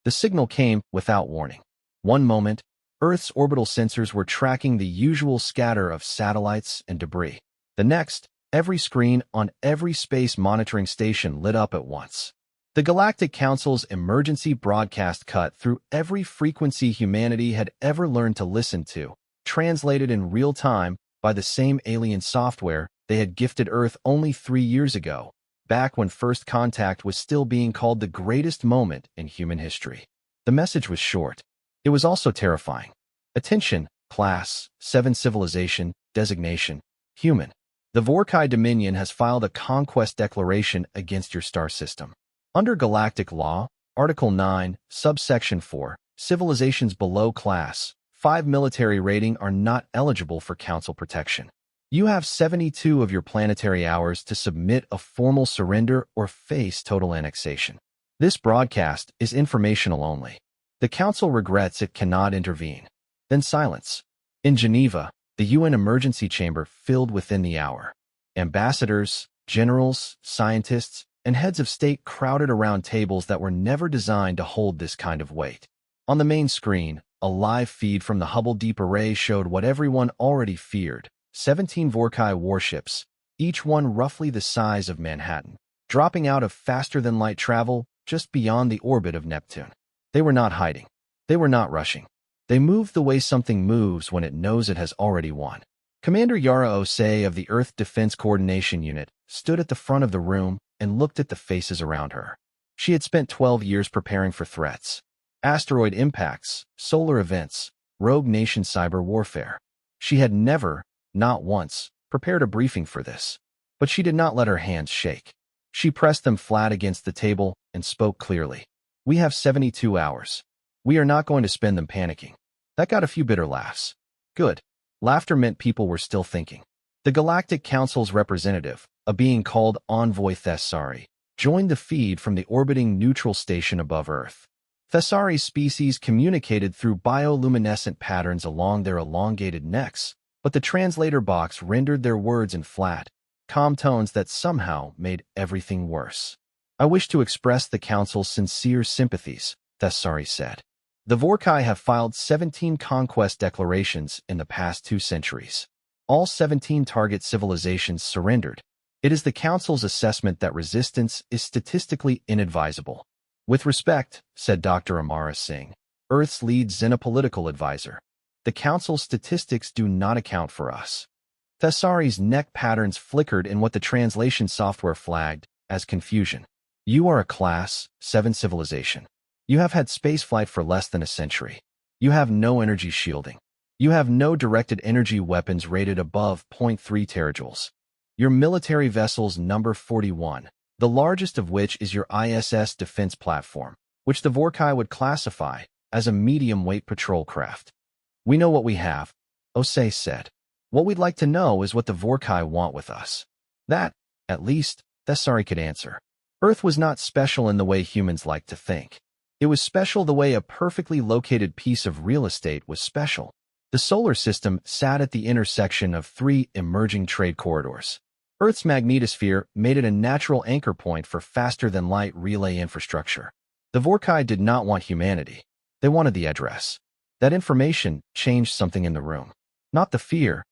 The signal came without warning. One moment, Earth's orbital sensors were tracking the usual scatter of satellites and debris. The next, every screen on every space monitoring station lit up at once. The Galactic Council's emergency broadcast cut through every frequency humanity had ever learned to listen to, translated in real time by the same alien software they had gifted Earth only 3 years ago, back when first contact was still being called the greatest moment in human history. The message was short. It was also terrifying. Attention, Class 7 Civilization, Designation, Human. The Vorkai Dominion has filed a conquest declaration against your star system. Under Galactic Law, Article 9, Subsection 4, civilizations below Class 5 military rating are not eligible for Council protection. You have 72 of your planetary hours to submit a formal surrender or face total annexation. This broadcast is informational only. The Council regrets it cannot intervene. Then silence. In Geneva, the UN emergency chamber filled within the hour. Ambassadors, generals, scientists, and heads of state crowded around tables that were never designed to hold this kind of weight. On the main screen, a live feed from the Hubble Deep Array showed what everyone already feared: 17 Vorkai warships, each one roughly the size of Manhattan, dropping out of faster-than-light travel just beyond the orbit of Neptune. They were not hiding. They were not rushing. They moved the way something moves when it knows it has already won. Commander Yara Osei of the Earth Defense Coordination Unit stood at the front of the room and looked at the faces around her. She had spent 12 years preparing for threats: asteroid impacts, solar events, rogue nation cyber warfare. She had never, not once, prepared a briefing for this. But she did not let her hands shake. She pressed them flat against the table and spoke clearly. We have 72 hours. We are not going to spend them panicking. That got a few bitter laughs. Good. Laughter meant people were still thinking. The Galactic Council's representative, a being called Envoy Thessari, joined the feed from the orbiting neutral station above Earth. Thessari's species communicated through bioluminescent patterns along their elongated necks, but the translator box rendered their words in flat, calm tones that somehow made everything worse. I wish to express the Council's sincere sympathies, Thessari said. The Vorkai have filed 17 conquest declarations in the past 2 centuries. All 17 target civilizations surrendered. It is the Council's assessment that resistance is statistically inadvisable. With respect, said Dr. Amara Singh, Earth's lead xenopolitical advisor, the Council's statistics do not account for us. Thessari's neck patterns flickered in what the translation software flagged as confusion. You are a Class 7 civilization. You have had spaceflight for less than a century. You have no energy shielding. You have no directed energy weapons rated above 0.3 terajoules. Your military vessels number 41, the largest of which is your ISS defense platform, which the Vorkai would classify as a medium-weight patrol craft. We know what we have, Osei said. What we'd like to know is what the Vorkai want with us. That, at least, Thessari could answer. Earth was not special in the way humans like to think. It was special the way a perfectly located piece of real estate was special. The solar system sat at the intersection of 3 emerging trade corridors. Earth's magnetosphere made it a natural anchor point for faster-than-light relay infrastructure. The Vorkai did not want humanity. They wanted the address. That information changed something in the room. Not the fear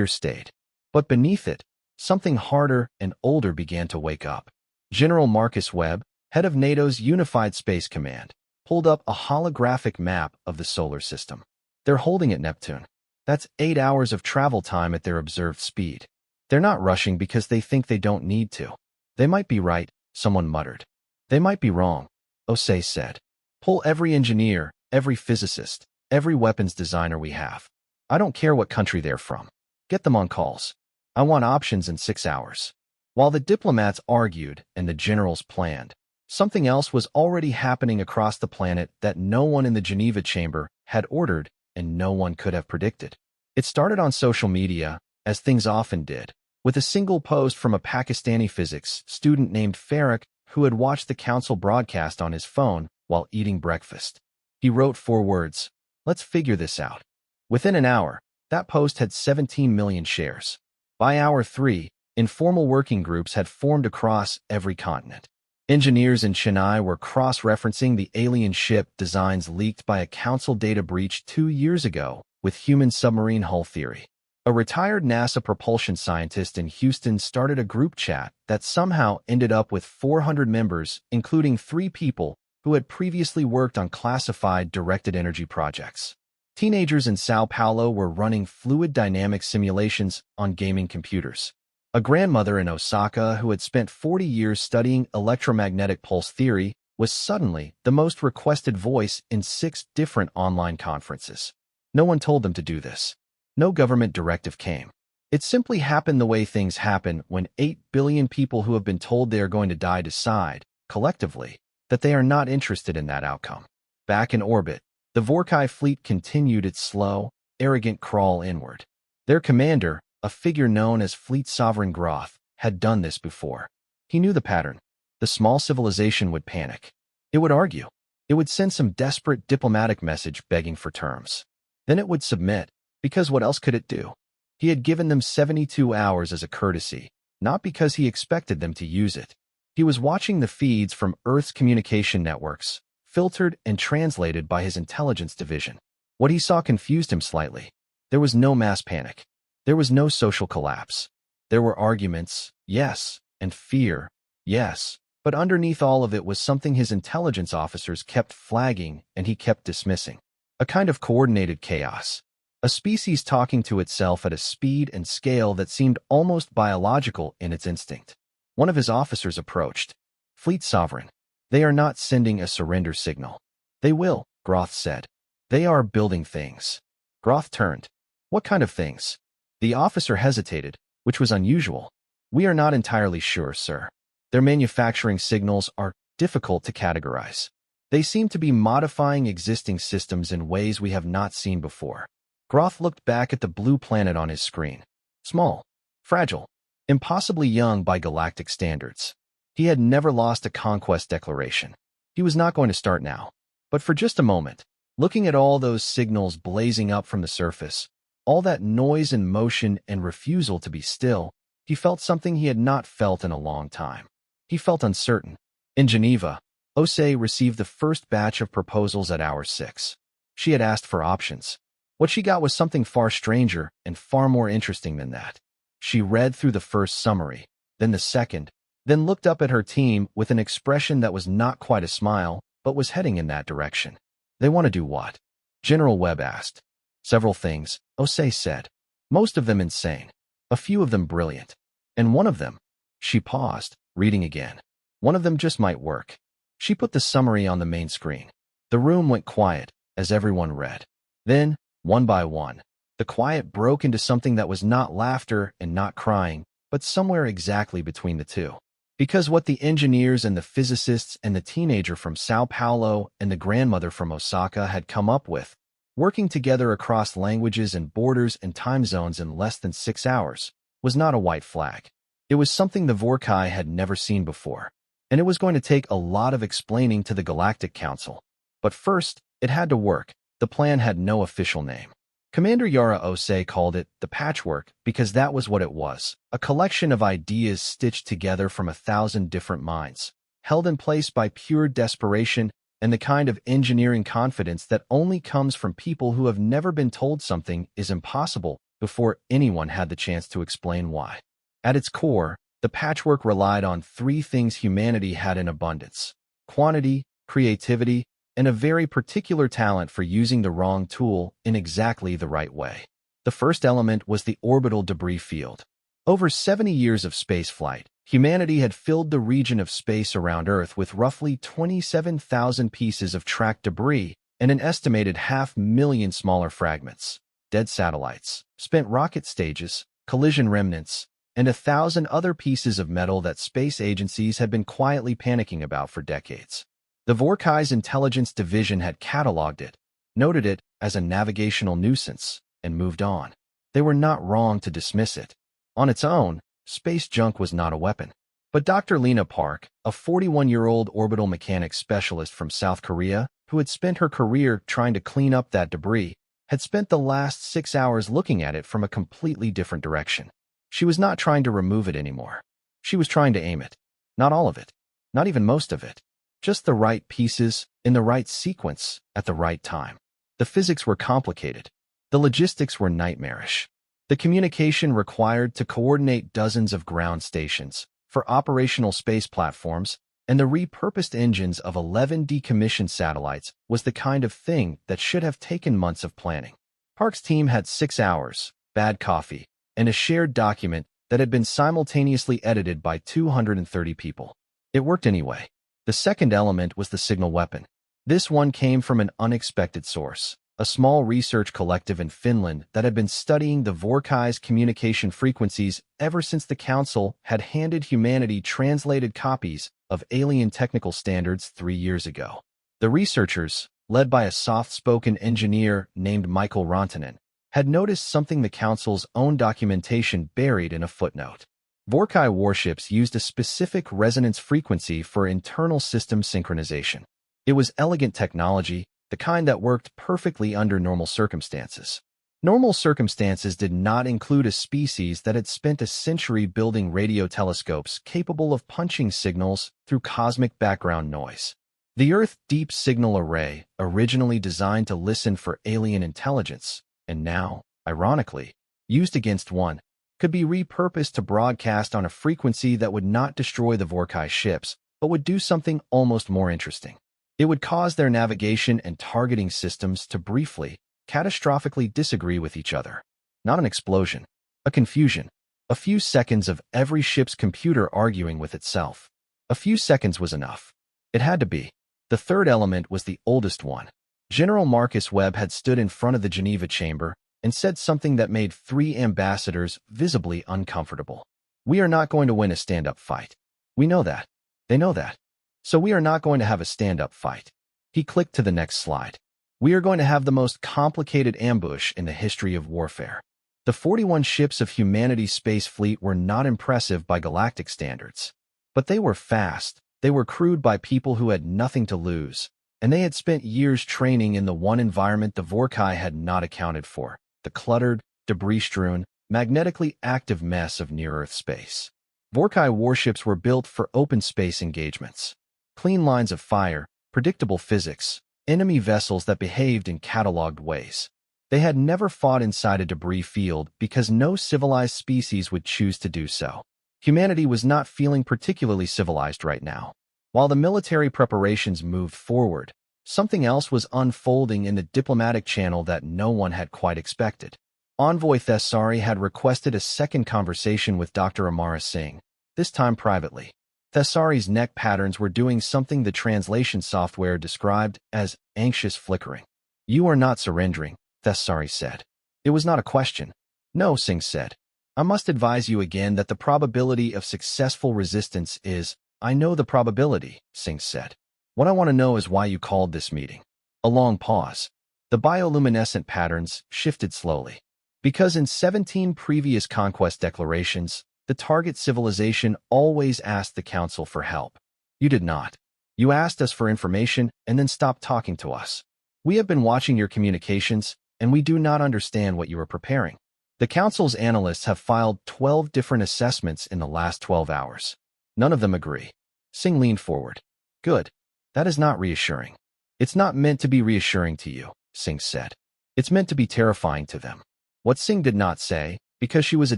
stayed. But beneath it, something harder and older began to wake up. General Marcus Webb, head of NATO's Unified Space Command, pulled up a holographic map of the solar system. They're holding at Neptune. That's 8 hours of travel time at their observed speed. They're not rushing because they think they don't need to. They might be right, someone muttered. They might be wrong, Osei said. Pull every engineer, every physicist, every weapons designer we have. I don't care what country they're from. Get them on calls. I want options in 6 hours. While the diplomats argued and the generals planned, something else was already happening across the planet that no one in the Geneva chamber had ordered and no one could have predicted. It started on social media, as things often did, with a single post from a Pakistani physics student named Farrak who had watched the Council broadcast on his phone while eating breakfast. He wrote 4 words: "Let's figure this out." Within an hour, that post had 17 million shares. By hour 3, informal working groups had formed across every continent. Engineers in Chennai were cross-referencing the alien ship designs leaked by a council data breach 2 years ago with human submarine hull theory. A retired NASA propulsion scientist in Houston started a group chat that somehow ended up with 400 members, including 3 people who had previously worked on classified directed energy projects. Teenagers in Sao Paulo were running fluid dynamics simulations on gaming computers. A grandmother in Osaka who had spent 40 years studying electromagnetic pulse theory was suddenly the most requested voice in 6 different online conferences. No one told them to do this. No government directive came. It simply happened the way things happen when 8 billion people who have been told they are going to die decide, collectively, that they are not interested in that outcome. Back in orbit, the Vorkai fleet continued its slow, arrogant crawl inward. Their commander, a figure known as Fleet Sovereign Groth, had done this before. He knew the pattern. The small civilization would panic. It would argue. It would send some desperate diplomatic message begging for terms. Then it would submit, because what else could it do? He had given them 72 hours as a courtesy, not because he expected them to use it. He was watching the feeds from Earth's communication networks, filtered and translated by his intelligence division. What he saw confused him slightly. There was no mass panic. There was no social collapse. There were arguments, yes, and fear, yes, but underneath all of it was something his intelligence officers kept flagging and he kept dismissing. A kind of coordinated chaos. A species talking to itself at a speed and scale that seemed almost biological in its instinct. One of his officers approached. Fleet Sovereign. They are not sending a surrender signal. They will, Groth said. They are building things. Groth turned. What kind of things? The officer hesitated, which was unusual. We are not entirely sure, sir. Their manufacturing signals are difficult to categorize. They seem to be modifying existing systems in ways we have not seen before. Groth looked back at the blue planet on his screen. Small, fragile, impossibly young by galactic standards. He had never lost a conquest declaration. He was not going to start now. But for just a moment, looking at all those signals blazing up from the surface, all that noise and motion and refusal to be still, he felt something he had not felt in a long time. He felt uncertain. In Geneva, Osei received the first batch of proposals at hour 6. She had asked for options. What she got was something far stranger and far more interesting than that. She read through the first summary, then the second, then looked up at her team with an expression that was not quite a smile, but was heading in that direction. They want to do what? General Webb asked. Several things, Osei said. Most of them insane. A few of them brilliant. And one of them, she paused, reading again. One of them just might work. She put the summary on the main screen. The room went quiet as everyone read. Then, one by one, the quiet broke into something that was not laughter and not crying, but somewhere exactly between the two. Because what the engineers and the physicists and the teenager from Sao Paulo and the grandmother from Osaka had come up with, working together across languages and borders and time zones in less than 6 hours, was not a white flag. It was something the Vorkai had never seen before, and it was going to take a lot of explaining to the Galactic Council. But first, it had to work. The plan had no official name. Commander Yara Osei called it the patchwork because that was what it was, a collection of ideas stitched together from 1,000 different minds, held in place by pure desperation and the kind of engineering confidence that only comes from people who have never been told something is impossible before anyone had the chance to explain why. At its core, the patchwork relied on 3 things humanity had in abundance: quantity, creativity, and a very particular talent for using the wrong tool in exactly the right way. The first element was the orbital debris field. Over 70 years of spaceflight, humanity had filled the region of space around Earth with roughly 27,000 pieces of tracked debris and an estimated 500,000 smaller fragments, dead satellites, spent rocket stages, collision remnants, and 1,000 other pieces of metal that space agencies had been quietly panicking about for decades. The Vorkai's intelligence division had cataloged it, noted it as a navigational nuisance, and moved on. They were not wrong to dismiss it. On its own, space junk was not a weapon. But Dr. Lena Park, a 41-year-old orbital mechanics specialist from South Korea, who had spent her career trying to clean up that debris, had spent the last 6 hours looking at it from a completely different direction. She was not trying to remove it anymore. She was trying to aim it. Not all of it. Not even most of it. Just the right pieces, in the right sequence, at the right time. The physics were complicated. The logistics were nightmarish. The communication required to coordinate dozens of ground stations for operational space platforms and the repurposed engines of 11 decommissioned satellites was the kind of thing that should have taken months of planning. Park's team had 6 hours, bad coffee, and a shared document that had been simultaneously edited by 230 people. It worked anyway. The second element was the signal weapon. This one came from an unexpected source, a small research collective in Finland that had been studying the Vorkai's communication frequencies ever since the Council had handed humanity translated copies of alien technical standards 3 years ago. The researchers, led by a soft-spoken engineer named Michael Rantanen, had noticed something the Council's own documentation buried in a footnote. Vorkai warships used a specific resonance frequency for internal system synchronization. It was elegant technology, the kind that worked perfectly under normal circumstances. Normal circumstances did not include a species that had spent a century building radio telescopes capable of punching signals through cosmic background noise. The Earth Deep Signal Array, originally designed to listen for alien intelligence, and now, ironically, used against one, could be repurposed to broadcast on a frequency that would not destroy the Vorkai ships, but would do something almost more interesting. It would cause their navigation and targeting systems to briefly, catastrophically disagree with each other. Not an explosion, a confusion. A few seconds of every ship's computer arguing with itself. A few seconds was enough. It had to be. The third element was the oldest one. General Marcus Webb had stood in front of the Geneva chamber and said something that made 3 ambassadors visibly uncomfortable. We are not going to win a stand-up fight. We know that. They know that. So we are not going to have a stand-up fight. He clicked to the next slide. We are going to have the most complicated ambush in the history of warfare. The 41 ships of humanity's space fleet were not impressive by galactic standards. But they were fast, they were crewed by people who had nothing to lose, and they had spent years training in the one environment the Vorkai had not accounted for, the cluttered, debris-strewn, magnetically active mess of near-Earth space. Vorkai warships were built for open space engagements. Clean lines of fire, predictable physics, enemy vessels that behaved in cataloged ways. They had never fought inside a debris field because no civilized species would choose to do so. Humanity was not feeling particularly civilized right now. While the military preparations moved forward, something else was unfolding in the diplomatic channel that no one had quite expected. Envoy Thessari had requested a second conversation with Dr. Amara Singh, this time privately. Thessari's neck patterns were doing something the translation software described as anxious flickering. You are not surrendering, Thessari said. It was not a question. No, Singh said. I must advise you again that the probability of successful resistance is, I know the probability, Singh said. What I want to know is why you called this meeting. A long pause. The bioluminescent patterns shifted slowly. Because in 17 previous conquest declarations, the target civilization always asked the Council for help. You did not. You asked us for information and then stopped talking to us. We have been watching your communications, and we do not understand what you are preparing. The Council's analysts have filed 12 different assessments in the last 12 hours. None of them agree. Singh leaned forward. Good. That is not reassuring. It's not meant to be reassuring to you, Singh said. It's meant to be terrifying to them. What Singh did not say, because she was a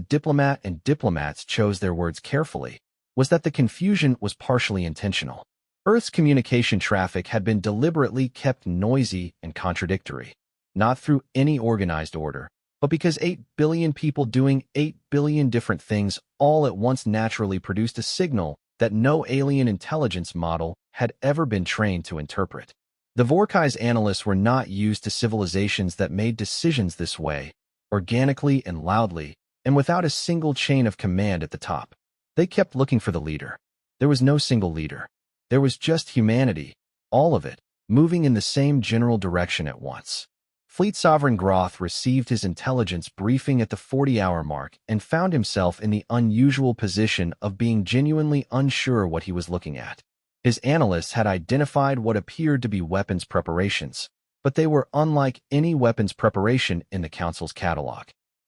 diplomat and diplomats chose their words carefully, was that the confusion was partially intentional. Earth's communication traffic had been deliberately kept noisy and contradictory, not through any organized order, but because 8 billion people doing 8 billion different things all at once naturally produced a signal that no alien intelligence model had ever been trained to interpret. The Vorkai's analysts were not used to civilizations that made decisions this way, organically and loudly, and without a single chain of command at the top. They kept looking for the leader. There was no single leader. There was just humanity, all of it, moving in the same general direction at once. Fleet Sovereign Groth received his intelligence briefing at the 40-hour mark and found himself in the unusual position of being genuinely unsure what he was looking at. His analysts had identified what appeared to be weapons preparations, but they were unlike any weapons preparation in the Council's catalog.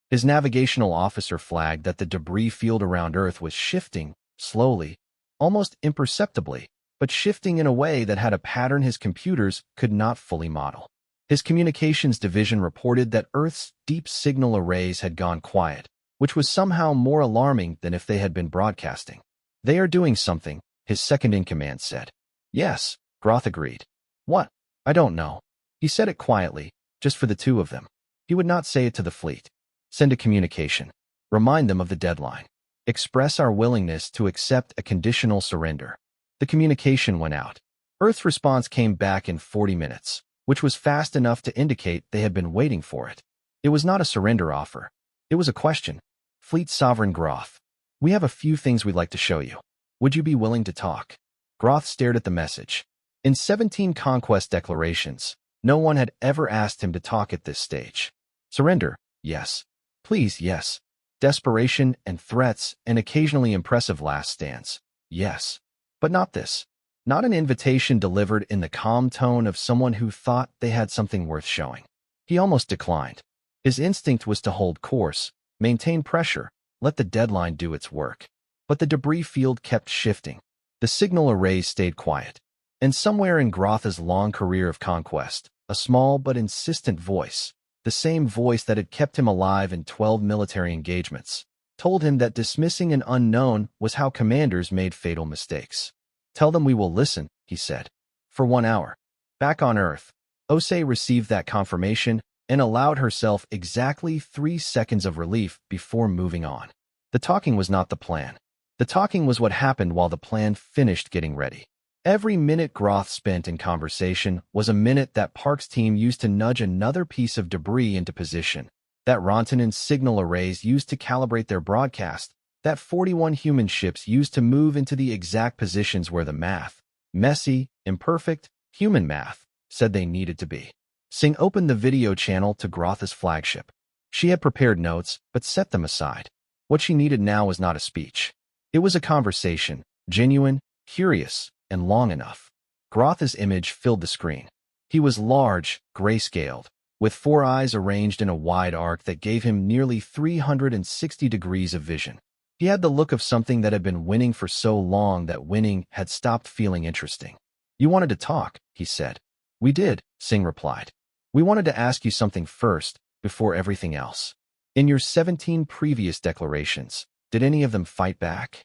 His navigational officer flagged that the debris field around Earth was shifting, slowly, almost imperceptibly, but shifting in a way that had a pattern his computers could not fully model. His communications division reported that Earth's deep signal arrays had gone quiet, which was somehow more alarming than if they had been broadcasting. "They are doing something," his second-in-command said. "Yes," Groth agreed. "What?" "I don't know." He said it quietly, just for the two of them. He would not say it to the fleet. "Send a communication. Remind them of the deadline. Express our willingness to accept a conditional surrender." The communication went out. Earth's response came back in 40 minutes, which was fast enough to indicate they had been waiting for it. It was not a surrender offer. It was a question. "Fleet Sovereign Groth, we have a few things we'd like to show you. Would you be willing to talk?" Groth stared at the message. In 17 conquest declarations, no one had ever asked him to talk at this stage. Surrender, yes. Please, yes. Desperation and threats and occasionally impressive last stands, yes. But not this. Not an invitation delivered in the calm tone of someone who thought they had something worth showing. He almost declined. His instinct was to hold course, maintain pressure, let the deadline do its work. But the debris field kept shifting. The signal arrays stayed quiet. And somewhere in Groth's long career of conquest, a small but insistent voice, the same voice that had kept him alive in 12 military engagements, told him that dismissing an unknown was how commanders made fatal mistakes. "Tell them we will listen," he said. For 1 hour. Back on Earth, Osei received that confirmation and allowed herself exactly 3 seconds of relief before moving on. The talking was not the plan. The talking was what happened while the plan finished getting ready. Every minute Groth spent in conversation was a minute that Park's team used to nudge another piece of debris into position, that Rontanen's signal arrays used to calibrate their broadcast, that 41 human ships used to move into the exact positions where the math, messy, imperfect, human math, said they needed to be. Singh opened the video channel to Groth's flagship. She had prepared notes, but set them aside. What she needed now was not a speech. It was a conversation, genuine, curious, and long enough. Groth's image filled the screen. He was large, grayscaled, with 4 eyes arranged in a wide arc that gave him nearly 360 degrees of vision. He had the look of something that had been winning for so long that winning had stopped feeling interesting. "You wanted to talk," he said. "We did," Singh replied. "We wanted to ask you something first, before everything else. In your 17 previous declarations, did any of them fight back?"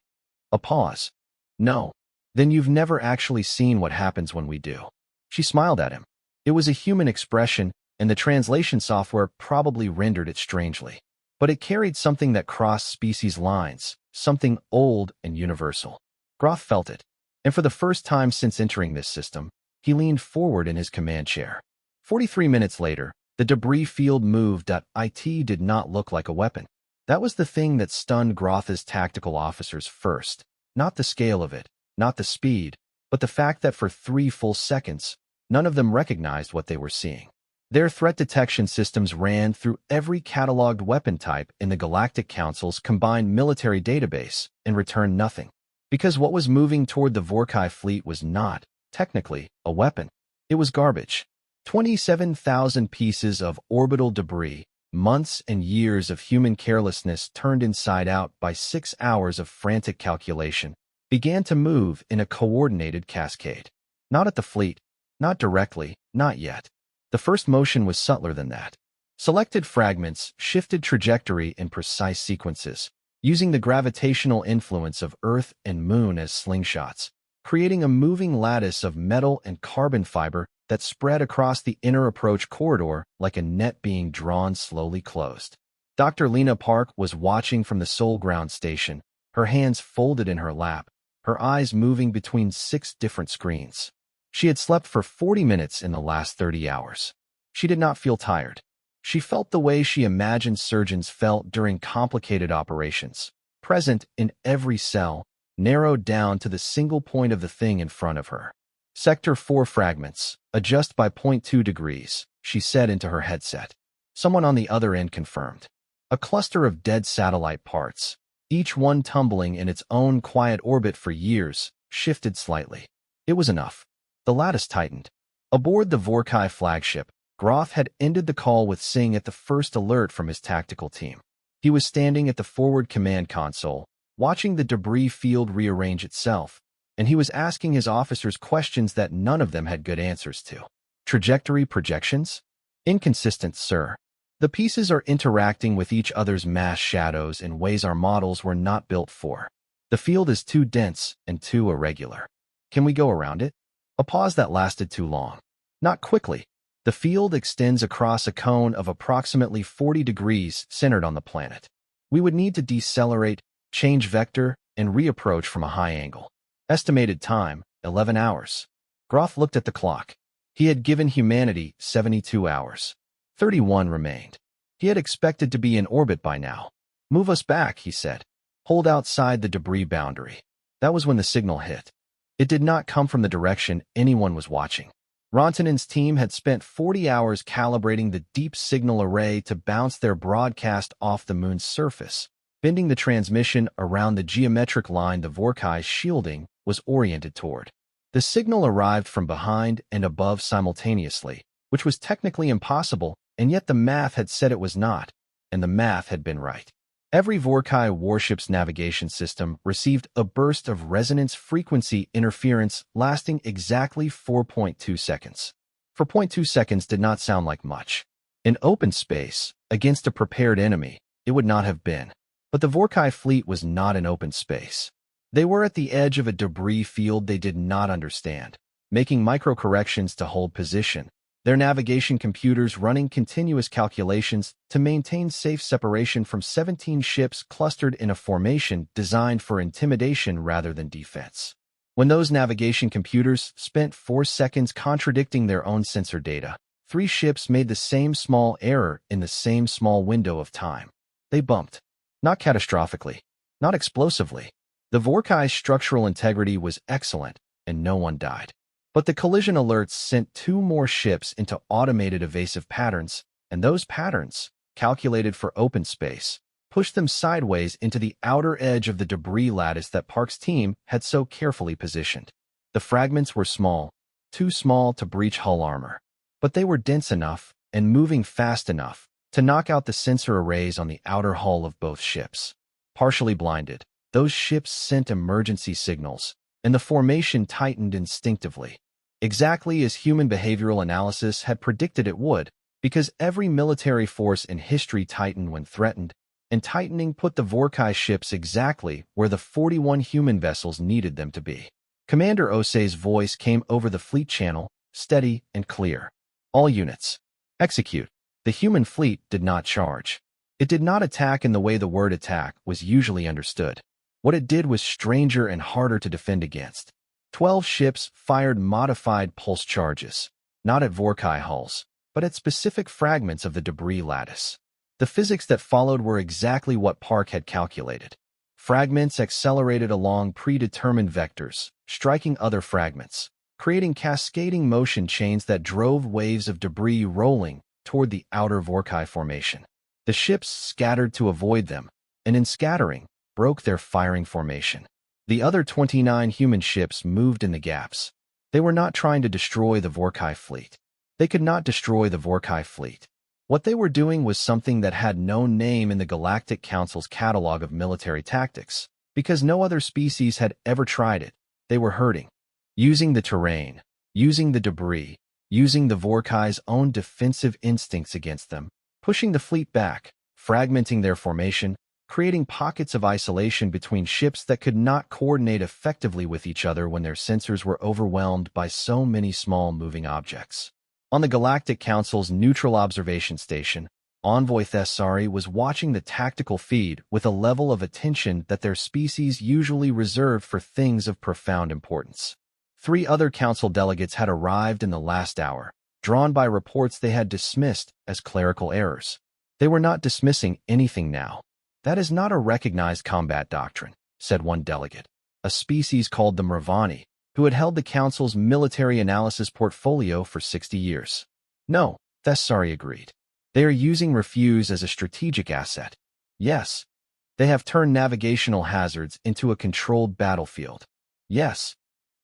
A pause. "No." "Then you've never actually seen what happens when we do." She smiled at him. It was a human expression, and the translation software probably rendered it strangely. But it carried something that crossed species lines, something old and universal. Groth felt it. And for the first time since entering this system, he leaned forward in his command chair. 43 minutes later, the debris field moved. It did not look like a weapon. That was the thing that stunned Groth's tactical officers first. Not the scale of it, not the speed, but the fact that for 3 full seconds, none of them recognized what they were seeing. Their threat detection systems ran through every cataloged weapon type in the Galactic Council's combined military database and returned nothing. Because what was moving toward the Vorkai fleet was not, technically, a weapon. It was garbage. 27,000 pieces of orbital debris, months and years of human carelessness turned inside out by 6 hours of frantic calculation, began to move in a coordinated cascade. Not at the fleet, not directly, not yet. The first motion was subtler than that. Selected fragments shifted trajectory in precise sequences, using the gravitational influence of Earth and Moon as slingshots, creating a moving lattice of metal and carbon fiber that spread across the inner approach corridor like a net being drawn slowly closed. Dr. Lena Park was watching from the Sol ground station, her hands folded in her lap, her eyes moving between 6 different screens. She had slept for 40 minutes in the last 30 hours. She did not feel tired. She felt the way she imagined surgeons felt during complicated operations, present in every cell, narrowed down to the single point of the thing in front of her. "Sector 4 fragments, adjust by 0.2 degrees, she said into her headset. Someone on the other end confirmed. A cluster of dead satellite parts, each one tumbling in its own quiet orbit for years, shifted slightly. It was enough. The lattice tightened. Aboard the Vorkai flagship, Groth had ended the call with Singh at the first alert from his tactical team. He was standing at the forward command console, watching the debris field rearrange itself, and he was asking his officers questions that none of them had good answers to. Trajectory projections? Inconsistent, sir. The pieces are interacting with each other's mass shadows in ways our models were not built for. The field is too dense and too irregular. Can we go around it? A pause that lasted too long. Not quickly. The field extends across a cone of approximately 40 degrees centered on the planet. We would need to decelerate, change vector, and reapproach from a high angle. Estimated time, 11 hours. Groth looked at the clock. He had given humanity 72 hours. 31 remained. He had expected to be in orbit by now. Move us back, he said. Hold outside the debris boundary. That was when the signal hit. It did not come from the direction anyone was watching. Rontanen's team had spent 40 hours calibrating the deep signal array to bounce their broadcast off the moon's surface, bending the transmission around the geometric line the Vorkai's shielding was oriented toward. The signal arrived from behind and above simultaneously, which was technically impossible, and yet the math had said it was not, and the math had been right. Every Vorkai warship's navigation system received a burst of resonance frequency interference lasting exactly 4.2 seconds. 4.2 seconds did not sound like much. In open space, against a prepared enemy, it would not have been. But the Vorkai fleet was not in open space. They were at the edge of a debris field they did not understand, making micro-corrections to hold position, their navigation computers running continuous calculations to maintain safe separation from 17 ships clustered in a formation designed for intimidation rather than defense. When those navigation computers spent 4 seconds contradicting their own sensor data, 3 ships made the same small error in the same small window of time. They bumped. Not catastrophically. Not explosively. The Vorkai's structural integrity was excellent, and no one died. But the collision alerts sent 2 more ships into automated evasive patterns, and those patterns, calculated for open space, pushed them sideways into the outer edge of the debris lattice that Park's team had so carefully positioned. The fragments were small, too small to breach hull armor, but they were dense enough and moving fast enough to knock out the sensor arrays on the outer hull of both ships. Partially blinded, those ships sent emergency signals, and the formation tightened instinctively, exactly as human behavioral analysis had predicted it would, because every military force in history tightened when threatened, and tightening put the Vorkai ships exactly where the 41 human vessels needed them to be. Commander Osei's voice came over the fleet channel, steady and clear. All units, execute. The human fleet did not charge. It did not attack in the way the word attack was usually understood. What it did was stranger and harder to defend against. 12 ships fired modified pulse charges, not at Vorkai hulls, but at specific fragments of the debris lattice. The physics that followed were exactly what Park had calculated. Fragments accelerated along predetermined vectors, striking other fragments, creating cascading motion chains that drove waves of debris rolling toward the outer Vorkai formation. The ships scattered to avoid them, and in scattering, broke their firing formation. The other 29 human ships moved in the gaps. They were not trying to destroy the Vorkai fleet. They could not destroy the Vorkai fleet. What they were doing was something that had no name in the Galactic Council's catalog of military tactics, because no other species had ever tried it. They were hurting. Using the terrain, using the debris, using the Vorkai's own defensive instincts against them, pushing the fleet back, fragmenting their formation, creating pockets of isolation between ships that could not coordinate effectively with each other when their sensors were overwhelmed by so many small moving objects. On the Galactic Council's neutral observation station, Envoy Thessari was watching the tactical feed with a level of attention that their species usually reserved for things of profound importance. 3 other council delegates had arrived in the last hour, drawn by reports they had dismissed as clerical errors. They were not dismissing anything now. That is not a recognized combat doctrine, said one delegate, a species called the Mravani, who had held the Council's military analysis portfolio for 60 years. No, Thessari agreed. They are using refuse as a strategic asset. Yes. They have turned navigational hazards into a controlled battlefield. Yes.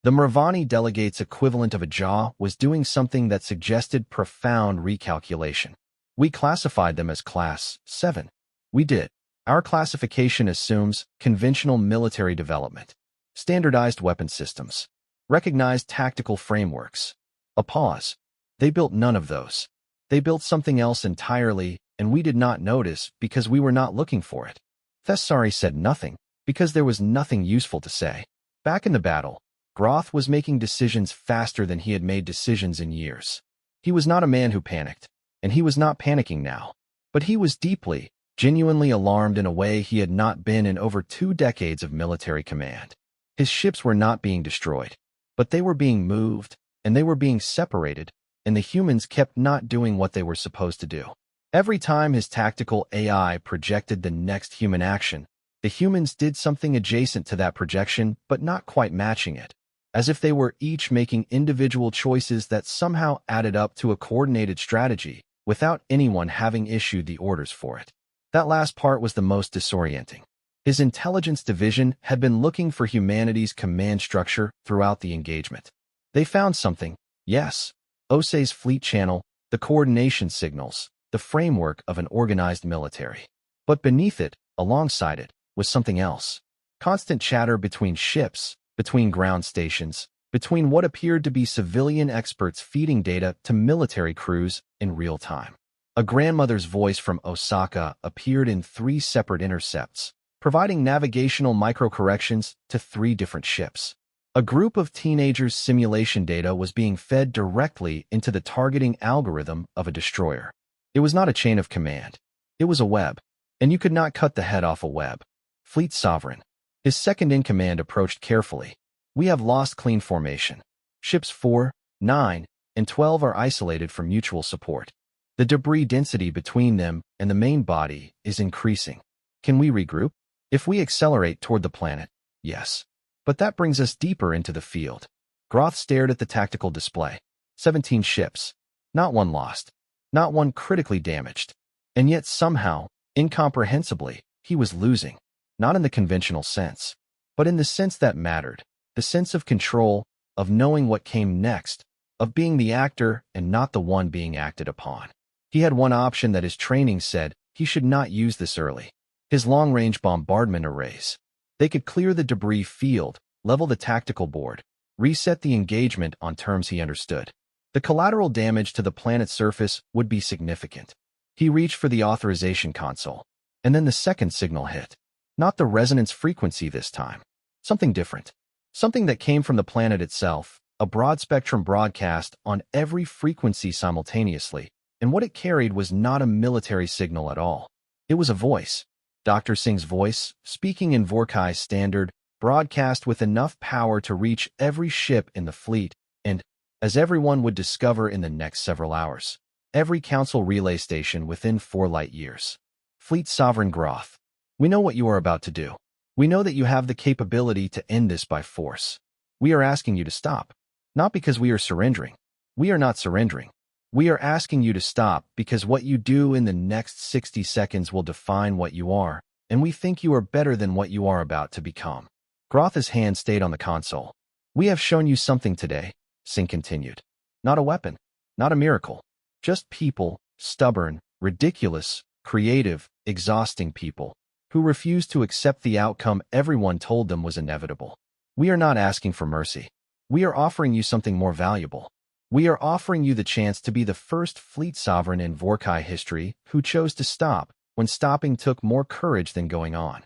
The Mravani delegate's equivalent of a jaw was doing something that suggested profound recalculation. We classified them as Class 7. We did. Our classification assumes conventional military development. standardized weapon systems, recognized tactical frameworks. A pause. They built none of those. They built something else entirely, and we did not notice because we were not looking for it. Thessari said nothing, because there was nothing useful to say. Back in the battle, Groth was making decisions faster than he had made decisions in years. He was not a man who panicked, and he was not panicking now. But he was deeply, genuinely alarmed in a way he had not been in over 2 decades of military command. His ships were not being destroyed, but they were being moved, and they were being separated, and the humans kept not doing what they were supposed to do. Every time his tactical AI projected the next human action, the humans did something adjacent to that projection but not quite matching it, as if they were each making individual choices that somehow added up to a coordinated strategy without anyone having issued the orders for it. That last part was the most disorienting. His intelligence division had been looking for humanity's command structure throughout the engagement. They found something, yes, Osei's fleet channel, the coordination signals, the framework of an organized military. But beneath it, alongside it, was something else. Constant chatter between ships, between ground stations, between what appeared to be civilian experts feeding data to military crews in real time. A grandmother's voice from Osaka appeared in 3 separate intercepts, providing navigational microcorrections to 3 different ships. A group of teenagers' simulation data was being fed directly into the targeting algorithm of a destroyer. It was not a chain of command. It was a web, and you could not cut the head off a web. Fleet Sovereign. His second-in-command approached carefully. We have lost clean formation. Ships 4, 9, and 12 are isolated from mutual support. The debris density between them and the main body is increasing. Can we regroup? If we accelerate toward the planet, yes. But that brings us deeper into the field. Groth stared at the tactical display. 17 ships. Not one lost. Not one critically damaged. And yet somehow, incomprehensibly, he was losing. Not in the conventional sense, but in the sense that mattered. The sense of control, of knowing what came next, of being the actor and not the one being acted upon. He had one option that his training said he should not use this early. His long-range bombardment arrays. They could clear the debris field, level the tactical board, reset the engagement on terms he understood. The collateral damage to the planet's surface would be significant. He reached for the authorization console, and then the second signal hit. Not the resonance frequency this time. Something different. Something that came from the planet itself, a broad-spectrum broadcast on every frequency simultaneously, and what it carried was not a military signal at all. It was a voice. Dr. Singh's voice, speaking in Vorkai standard, broadcast with enough power to reach every ship in the fleet, and, as everyone would discover in the next several hours, every council relay station within 4 light years. Fleet Sovereign Groth. We know what you are about to do. We know that you have the capability to end this by force. We are asking you to stop. Not because we are surrendering. We are not surrendering. We are asking you to stop because what you do in the next 60 seconds will define what you are, and we think you are better than what you are about to become. Groth's hand stayed on the console. We have shown you something today, Singh continued. Not a weapon. Not a miracle. Just people, stubborn, ridiculous, creative, exhausting people, who refused to accept the outcome everyone told them was inevitable. We are not asking for mercy. We are offering you something more valuable. We are offering you the chance to be the first fleet sovereign in Vorkai history who chose to stop when stopping took more courage than going on.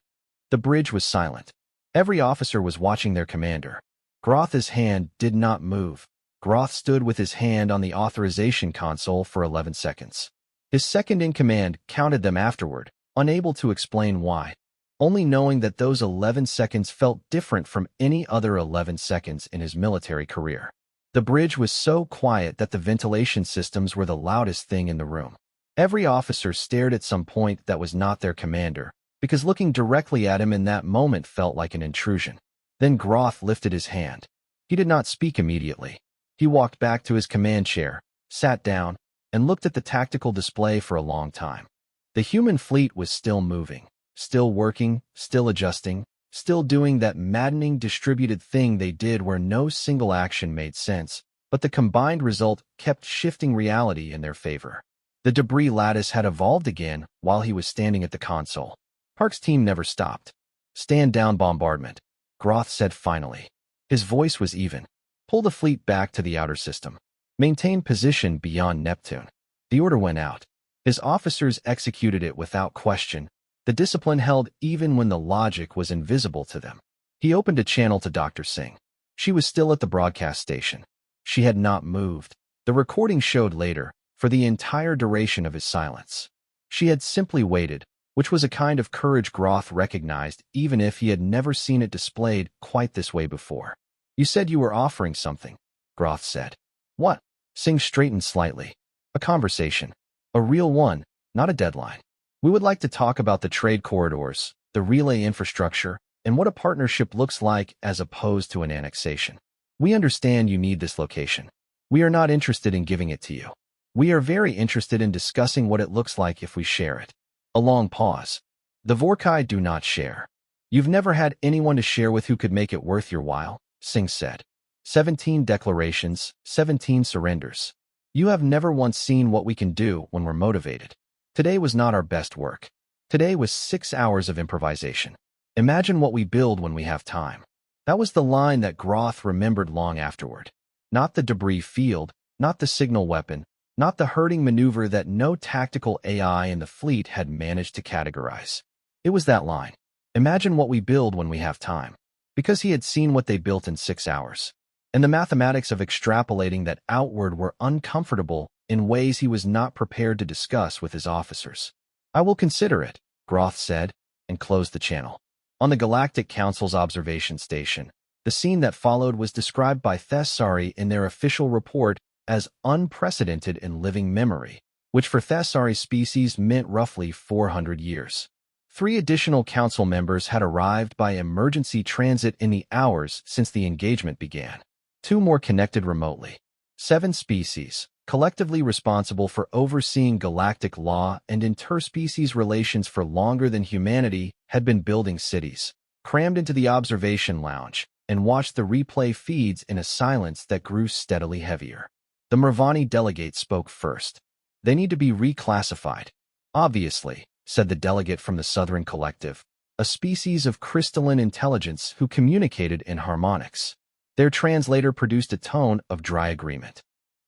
The bridge was silent. Every officer was watching their commander. Groth's hand did not move. Groth stood with his hand on the authorization console for 11 seconds. His second-in-command counted them afterward, unable to explain why, only knowing that those 11 seconds felt different from any other 11 seconds in his military career. The bridge was so quiet that the ventilation systems were the loudest thing in the room. Every officer stared at some point that was not their commander, because looking directly at him in that moment felt like an intrusion. Then Groth lifted his hand. He did not speak immediately. He walked back to his command chair, sat down, and looked at the tactical display for a long time. The human fleet was still moving, still working, still adjusting, still doing that maddening distributed thing they did where no single action made sense, but the combined result kept shifting reality in their favor. The debris lattice had evolved again while he was standing at the console. Park's team never stopped. Stand down bombardment. Groth said finally. His voice was even. Pull the fleet back to the outer system. Maintain position beyond Neptune. The order went out. His officers executed it without question. The discipline held even when the logic was invisible to them. He opened a channel to Dr. Singh. She was still at the broadcast station. She had not moved. The recording showed later, for the entire duration of his silence. She had simply waited, which was a kind of courage Groth recognized even if he had never seen it displayed quite this way before. You said you were offering something, Groth said. What? Singh straightened slightly. A conversation. A real one, not a deadline. We would like to talk about the trade corridors, the relay infrastructure, and what a partnership looks like as opposed to an annexation. We understand you need this location. We are not interested in giving it to you. We are very interested in discussing what it looks like if we share it. A long pause. The Vorkai do not share. You've never had anyone to share with who could make it worth your while, Singh said. 17 declarations, 17 surrenders. You have never once seen what we can do when we're motivated. Today was not our best work. Today was 6 hours of improvisation. Imagine what we build when we have time. That was the line that Groth remembered long afterward. Not the debris field, not the signal weapon, not the herding maneuver that no tactical AI in the fleet had managed to categorize. It was that line. Imagine what we build when we have time. Because he had seen what they built in 6 hours. And the mathematics of extrapolating that outward were uncomfortable in ways he was not prepared to discuss with his officers. I will consider it, Groth said, and closed the channel. On the Galactic Council's observation station, the scene that followed was described by Thessari in their official report as unprecedented in living memory, which for Thessari's species meant roughly 400 years. 3 additional council members had arrived by emergency transit in the hours since the engagement began. 2 more connected remotely. 7 species, collectively responsible for overseeing galactic law and interspecies relations for longer than humanity, had been building cities, crammed into the observation lounge, and watched the replay feeds in a silence that grew steadily heavier. The Mervani delegate spoke first. They need to be reclassified. Obviously, said the delegate from the Southern Collective, a species of crystalline intelligence who communicated in harmonics. Their translator produced a tone of dry agreement.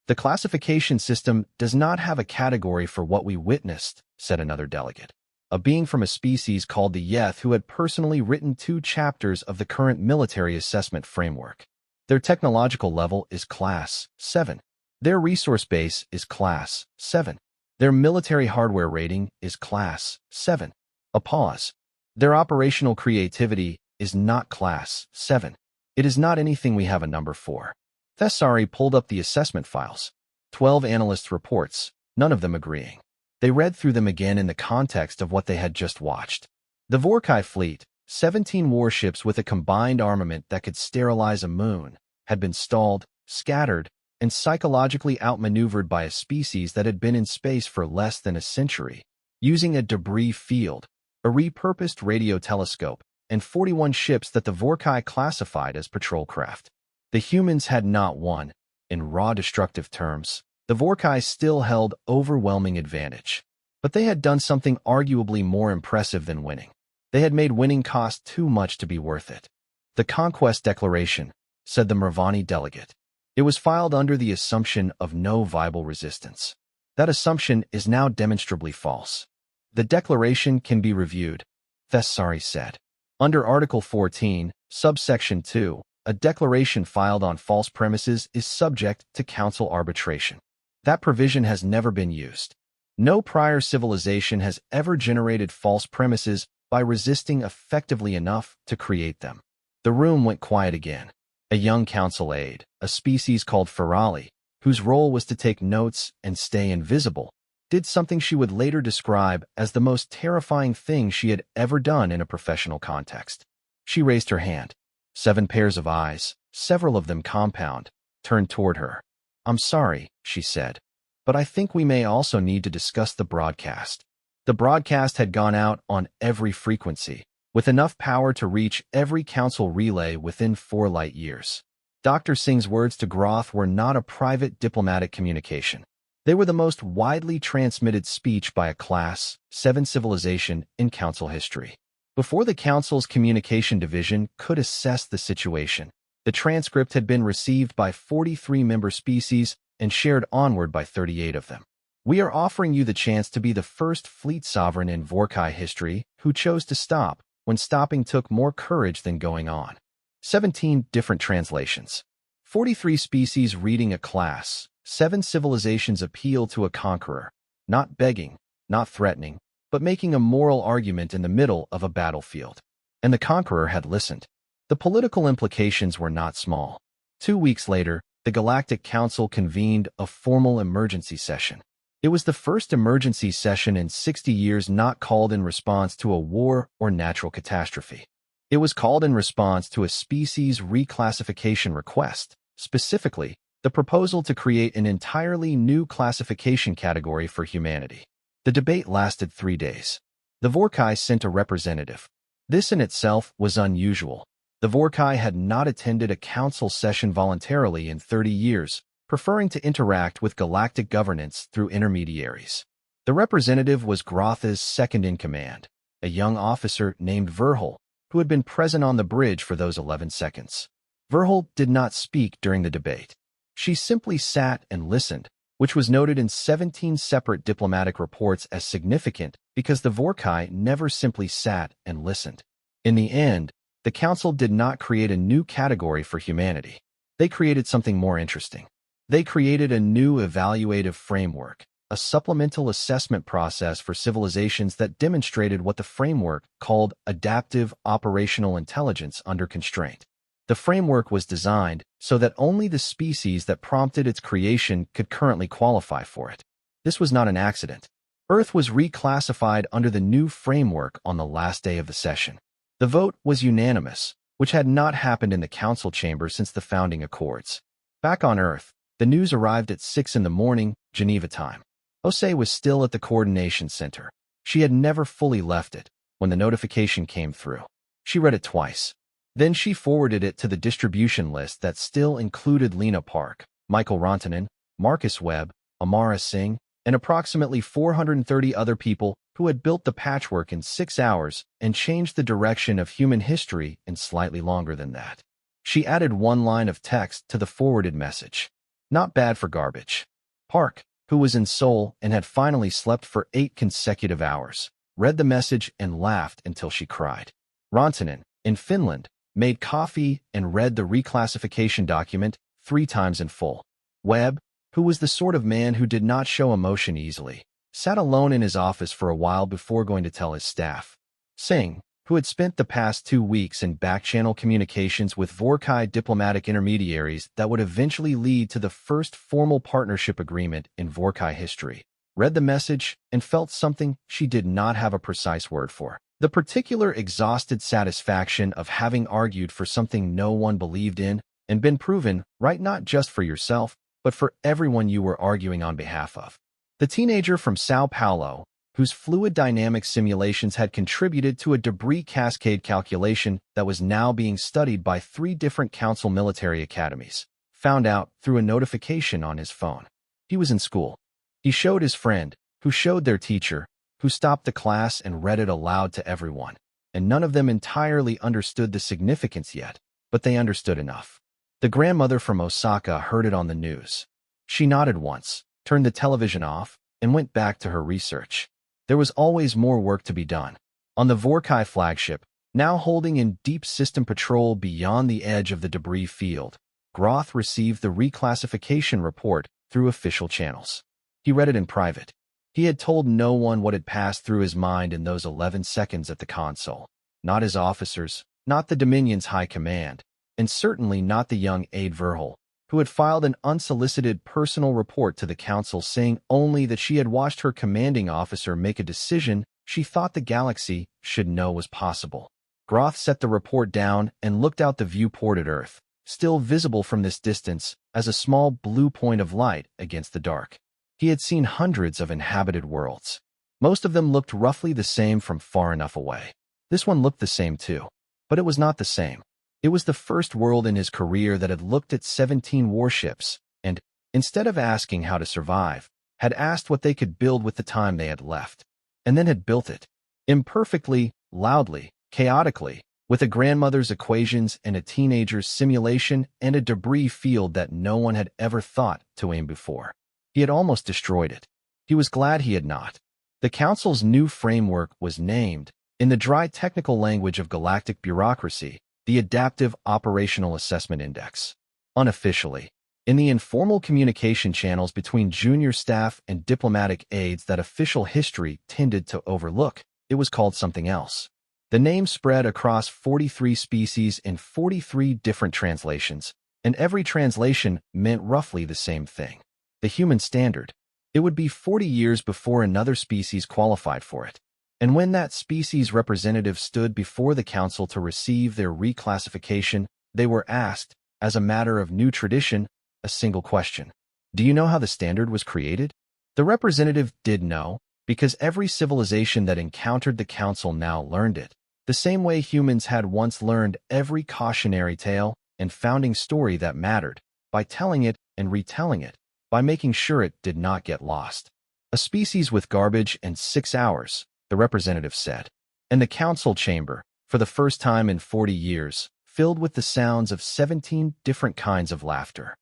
The classification system does not have a category for what we witnessed, said another delegate. A being from a species called the Yeth who had personally written 2 chapters of the current military assessment framework. Their technological level is Class 7. Their resource base is Class 7. Their military hardware rating is Class 7. A pause. Their operational creativity is not Class 7. It is not anything we have a number for. Thessari pulled up the assessment files. 12 analysts' reports, none of them agreeing. They read through them again in the context of what they had just watched. The Vorkai fleet, 17 warships with a combined armament that could sterilize a moon, had been stalled, scattered, and psychologically outmaneuvered by a species that had been in space for less than a century, using a debris field, a repurposed radio telescope, and 41 ships that the Vorkai classified as patrol craft. The humans had not won. In raw destructive terms, the Vorkai still held overwhelming advantage. But they had done something arguably more impressive than winning. They had made winning cost too much to be worth it. The Conquest Declaration, said the Mervani delegate. It was filed under the assumption of no viable resistance. That assumption is now demonstrably false. The declaration can be reviewed, Thessari said. Under Article 14, subsection 2, a declaration filed on false premises is subject to council arbitration. That provision has never been used. No prior civilization has ever generated false premises by resisting effectively enough to create them. The room went quiet again. A young council aide, a species called Ferali, whose role was to take notes and stay invisible, did something she would later describe as the most terrifying thing she had ever done in a professional context. She raised her hand. 7 pairs of eyes, several of them compound, turned toward her. I'm sorry, she said, but I think we may also need to discuss the broadcast. The broadcast had gone out on every frequency, with enough power to reach every council relay within 4 light years. Dr. Singh's words to Groth were not a private diplomatic communication. They were the most widely transmitted speech by a Class 7 civilization in council history. Before the Council's communication division could assess the situation, the transcript had been received by 43 member species and shared onward by 38 of them. We are offering you the chance to be the first fleet sovereign in Vorkai history who chose to stop when stopping took more courage than going on. 17 different translations. 43 species reading a class. 7 civilizations appeal to a conqueror, not begging, not threatening, but making a moral argument in the middle of a battlefield. And the conqueror had listened. The political implications were not small. 2 weeks later, the Galactic Council convened a formal emergency session. It was the first emergency session in 60 years not called in response to a war or natural catastrophe. It was called in response to a species reclassification request, specifically, the proposal to create an entirely new classification category for humanity. The debate lasted 3 days. The Vorkai sent a representative. This in itself was unusual. The Vorkai had not attended a council session voluntarily in 30 years, preferring to interact with galactic governance through intermediaries. The representative was Grotha's second-in-command, a young officer named Verhul, who had been present on the bridge for those 11 seconds. Verhul did not speak during the debate. She simply sat and listened, which was noted in 17 separate diplomatic reports as significant because the Vorkai never simply sat and listened. In the end, the Council did not create a new category for humanity. They created something more interesting. They created a new evaluative framework, a supplemental assessment process for civilizations that demonstrated what the framework called adaptive operational intelligence under constraint. The framework was designed so that only the species that prompted its creation could currently qualify for it. This was not an accident. Earth was reclassified under the new framework on the last day of the session. The vote was unanimous, which had not happened in the council chamber since the founding accords. Back on Earth, the news arrived at 6 in the morning, Geneva time. Jose was still at the coordination center. She had never fully left it when the notification came through. She read it twice. Then she forwarded it to the distribution list that still included Lena Park, Michael Rantanen, Marcus Webb, Amara Singh, and approximately 430 other people who had built the patchwork in 6 hours and changed the direction of human history in slightly longer than that. She added one line of text to the forwarded message. Not bad for garbage. Park, who was in Seoul and had finally slept for 8 consecutive hours, read the message and laughed until she cried. Rantanen, in Finland, made coffee and read the reclassification document 3 times in full. Webb, who was the sort of man who did not show emotion easily, sat alone in his office for a while before going to tell his staff. Singh, who had spent the past 2 weeks in back-channel communications with Vorkai diplomatic intermediaries that would eventually lead to the first formal partnership agreement in Vorkai history, read the message and felt something she did not have a precise word for. The particular exhausted satisfaction of having argued for something no one believed in and been proven right not just for yourself, but for everyone you were arguing on behalf of. The teenager from Sao Paulo, whose fluid dynamic simulations had contributed to a debris cascade calculation that was now being studied by 3 different council military academies, found out through a notification on his phone. He was in school. He showed his friend, who showed their teacher, who stopped the class and read it aloud to everyone, and none of them entirely understood the significance yet, but they understood enough. The grandmother from Osaka heard it on the news. She nodded once, turned the television off, and went back to her research. There was always more work to be done. On the Vorkai flagship, now holding in deep system patrol beyond the edge of the debris field, Groth received the reclassification report through official channels. He read it in private. He had told no one what had passed through his mind in those 11 seconds at the console. Not his officers, not the Dominion's high command, and certainly not the young Aide Verhul, who had filed an unsolicited personal report to the council saying only that she had watched her commanding officer make a decision she thought the galaxy should know was possible. Groth set the report down and looked out the viewport at Earth, still visible from this distance as a small blue point of light against the dark. He had seen hundreds of inhabited worlds. Most of them looked roughly the same from far enough away. This one looked the same too, but it was not the same. It was the first world in his career that had looked at 17 warships and, instead of asking how to survive, had asked what they could build with the time they had left, and then had built it. Imperfectly, loudly, chaotically, with a grandmother's equations and a teenager's simulation and a debris field that no one had ever thought to aim before. He had almost destroyed it. He was glad he had not. The Council's new framework was named, in the dry technical language of galactic bureaucracy, the Adaptive Operational Assessment Index. Unofficially, in the informal communication channels between junior staff and diplomatic aides that official history tended to overlook, it was called something else. The name spread across 43 species in 43 different translations, and every translation meant roughly the same thing. The human standard. It would be 40 years before another species qualified for it. And when that species representative stood before the council to receive their reclassification, they were asked, as a matter of new tradition, a single question. Do you know how the standard was created? The representative did know, because every civilization that encountered the council now learned it, the same way humans had once learned every cautionary tale and founding story that mattered, by telling it and retelling it, by making sure it did not get lost. A species with garbage and 6 hours, the representative said. And the council chamber, for the first time in 40 years, filled with the sounds of 17 different kinds of laughter.